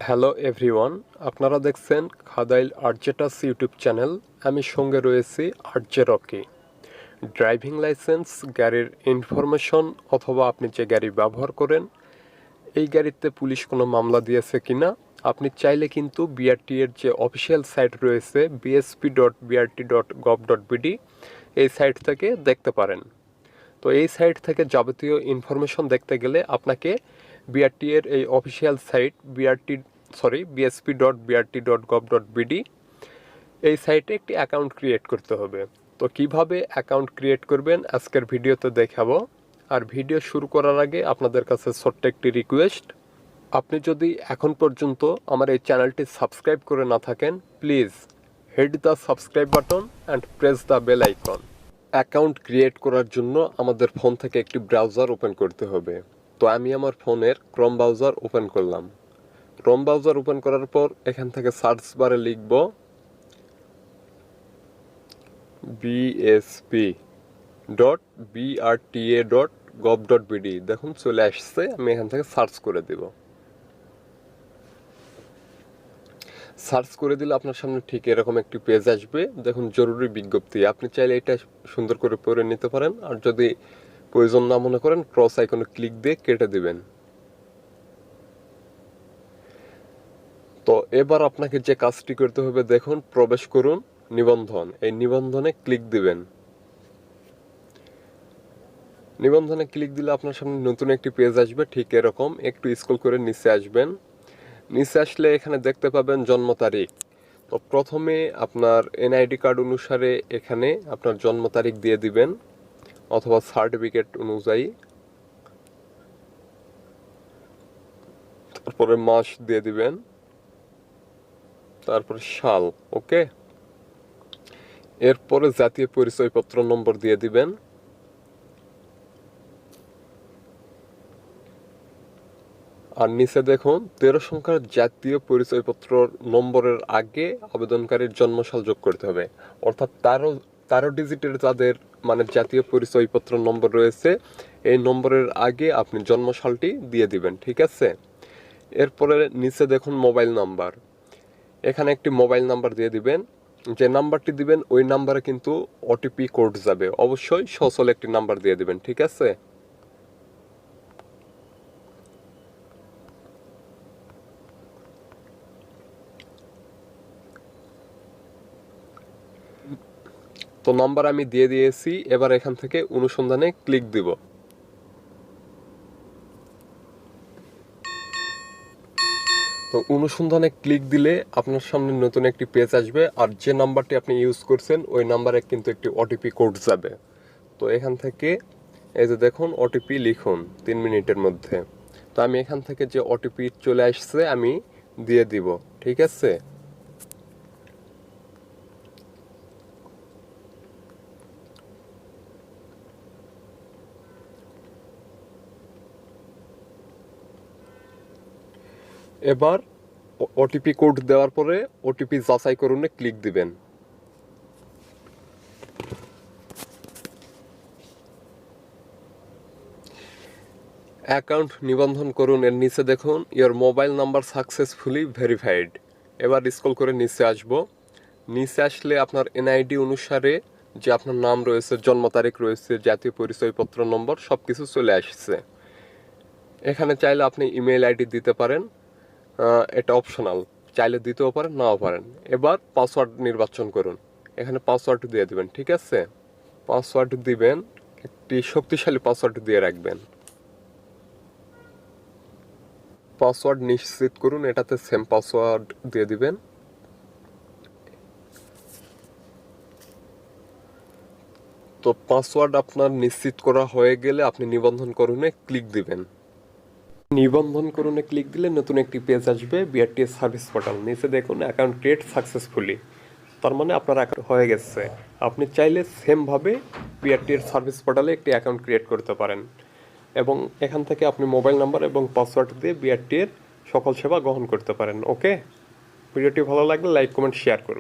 Hello everyone, আপনারা দেখছেন খাদাইল আরজেটাস YouTube channel. আমি সঙ্গে রয়েছি আরজে রকি। ড্রাইভিং লাইসেন্স, গাড়ির ইনফরমেশন অথবা আপনি যে গাড়ি ব্যবহার করেন এই গাড়িতে পুলিশ কোনো মামলা দিয়েছে কিনা আপনি চাইলে কিন্তু বিআরটি এর যে অফিসিয়াল সাইট রয়েছে bsp.brta.gov.bd এই সাইট থেকে দেখতে পারেন। তো এই সাইট থেকে যাবতীয় ইনফরমেশন দেখতে গেলে আপনাকে বিআরটি এর এই অফিসিয়াল সাইট bsp.brta.gov.bd এই সাইটে একটি অ্যাকাউন্ট ক্রিয়েট করতে হবে। তো কিভাবে অ্যাকাউন্ট ক্রিয়েট করবেন আজকের ভিডিওতে দেখাবো। আর ভিডিও শুরু করার আগে আপনাদের কাছে ছোট্ট একটি রিকোয়েস্ট, আপনি যদি এখন পর্যন্ত আমার এই চ্যানেলটি সাবস্ক্রাইব করে না থাকেন, please hit the subscribe button and press the bell icon. Account create করার জন্য আমাদের ফোন থেকে একটি ব্রাউজার ওপেন করতে হবে। তো আমি আমার ফোনের ক্রোম ব্রাউজার ওপেন করলাম। ক্রোম ব্রাউজার ওপেন করার পর এখান থেকে সার্চ বারে লিখব bsp.brta.gov.bd। দেখুন চলে আসছে, আমি এখান থেকে সার্চ করে দেব। সার্চ করে দিলে আপনার সামনে ঠিক এরকম একটি পেজ আসবে। দেখুন জরুরি বিজ্ঞপ্তি, আপনি চাইলে এটা সুন্দর করে পড়ে নিতে পারেন, আর যদি প্রয়োজন না মনে করেন ক্রস আইকনে ক্লিক দিয়ে কেটে দিবেন। তো এবার আপনাকে যে কাজটি করতে হবে, দেখুন প্রবেশ করুন নিবন্ধন, এই নিবন্ধনে ক্লিক দিবেন। নিবন্ধনে ক্লিক দিলে আপনার সামনে নতুন একটি পেজ আসবে ঠিক এরকম। একটু স্ক্রল করে নিচে আসবেন। নিচে আসলে এখানে দেখতে পাবেন জন্ম তারিখ। তো প্রথমে আপনার এনআইডি কার্ড অনুসারে এখানে আপনার জন্ম তারিখ দিয়ে দিবেন অথবা সার্টিফিকেট অনুযায়ী, তারপরে মাস দিয়ে দিবেন, তারপরে সাল। ওকে, এরপরে জাতীয় পরিচয়পত্র নম্বর দিয়ে দিবেন। আর নিচে দেখুন 13 সংখ্যার জাতীয় পরিচয়পত্র নম্বরের আগে আবেদনকারীর জন্মসাল যোগ করতে হবে। অর্থাৎ 13 ডিজিটের যাদের মানে জাতীয় পরিচয়পত্র নম্বর রয়েছে এই নম্বরের আগে আপনি জন্মসালটি দিয়ে দিবেন। ঠিক আছে, এরপরে নিচে দেখুন মোবাইল নাম্বার, এখানে একটি মোবাইল নাম্বার দিয়ে দিবেন। যে নাম্বারটি দিবেন ওই নাম্বারে কিন্তু ওটিপি কোড যাবে, অবশ্যই সচল একটি নাম্বার দিয়ে দিবেন। ঠিক আছে, তো নাম্বার আমি দিয়ে দিয়েছি। এবার এখান থেকে অনুসন্ধানে ক্লিক দিব। তো অনুসন্ধানে ক্লিক দিলে আপনার সামনে নতুন একটি পেজ আসবে, আর যে নাম্বারটি আপনি ইউজ করছেন ওই নাম্বারে কিন্তু একটি ওটিপি কোড যাবে। তো এখান থেকে এই যে দেখুন ওটিপি লিখুন 3 মিনিটের মধ্যে। তো আমি এখান থেকে যে ওটিপি চলে আসছে আমি দিয়ে দিব। ঠিক আছে, এবার ওটিপি কোড দেওয়ার পরে ওটিপি যাচাই করুনে ক্লিক দিবেন। অ্যাকাউন্ট নিবন্ধন করুন, এর নিচে দেখুন your mobile number successfully verified. এবার স্ক্রল করে নিচে আসবো। নিচে আসলে আপনার এনআইডি অনুসারে যে আপনার নাম রয়েছে, জন্ম তারিখ রয়েছে, জাতীয় পরিচয়পত্র নম্বর সব কিছু চলে আসছে। এখানে চাইলে আপনি ইমেল আইডি দিতে পারেন, এটা অপশনাল, চাইলে দিতেও পারেন নাও পারেন। এবার পাসওয়ার্ড নির্বাচন করুন, এখানে পাসওয়ার্ড দিয়ে দিবেন। ঠিক আছে, পাসওয়ার্ড দিবেন, একটি শক্তিশালী পাসওয়ার্ড দিয়ে রাখবেন। পাসওয়ার্ড নিশ্চিত করুন, এটাতে সেম পাসওয়ার্ড দিয়ে দিবেন। তো পাসওয়ার্ড আপনার নিশ্চিত করা হয়ে গেলে আপনি নিবন্ধন করুনে ক্লিক দিবেন। নিবন্ধন করুনে ক্লিক দিলে নতুন একটি পেজ আসবে বিআরটি সার্ভিস পোর্টাল। নিচে দেখুন অ্যাকাউন্ট ক্রিয়েট সাকসেসফুলি, তার মানে আপনার অ্যাকাউন্ট হয়ে গেছে। আপনি চাইলে সেমভাবে বিআরটি এর সার্ভিস পোর্টালে একটি অ্যাকাউন্ট ক্রিয়েট করতে পারেন এবং এখান থেকে আপনি মোবাইল নাম্বার এবং পাসওয়ার্ড দিয়ে বিআরটি এর সকল সেবা গ্রহণ করতে পারেন। ওকে, ভিডিওটি ভালো লাগলে লাইক কমেন্ট শেয়ার করুন।